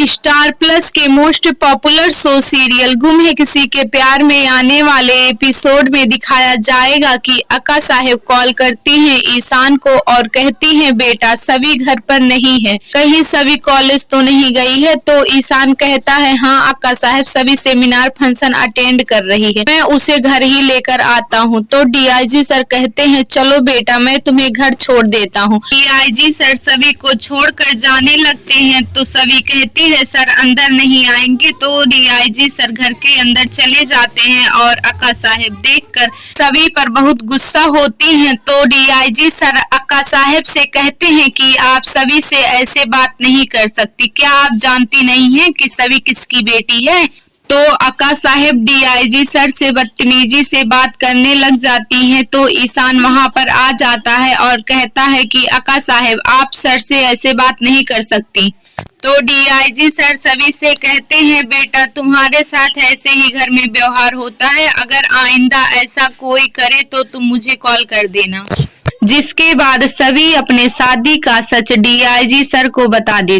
Star plus के most popular show serial गुम है किसी के प्यार में आने वाले एपिसोड में दिखाया जाएगा कि अक्का साहेब कॉल करती हैं ईशान को और कहती हैं बेटा सभी घर पर नहीं है, कहीं सभी कॉलेज तो नहीं गई है। तो ईशान कहता है हाँ अक्का साहेब सभी सेमिनार फंक्शन अटेंड कर रही है, मैं उसे घर ही लेकर आता हूँ। तो डीआईजी सर कहते हैं चलो बेटा मैं तुम्हें घर छोड़ देता हूँ। डीआईजी सर सभी को छोड़कर जाने लगते हैं तो सभी कहती है सर अंदर नहीं आएंगे। तो डीआईजी सर घर के अंदर चले जाते हैं और अक्का साहेब देखकर सभी पर बहुत गुस्सा होती हैं। तो डीआईजी सर अक्का साहेब से कहते हैं कि आप सभी से ऐसे बात नहीं कर सकती, क्या आप जानती नहीं हैं कि सभी किसकी बेटी है। तो अक्का साहेब डीआईजी सर से बदतमीजी से बात करने लग जाती हैं। तो ईशान वहां पर आ जाता है और कहता है कि अक्का साहेब आप सर से ऐसे बात नहीं कर सकती। तो डीआईजी सर सभी से कहते हैं बेटा तुम्हारे साथ ऐसे ही घर में व्यवहार होता है, अगर आइंदा ऐसा कोई करे तो तुम मुझे कॉल कर देना। जिसके बाद सभी अपने शादी का सच डीआईजी सर को बता देते।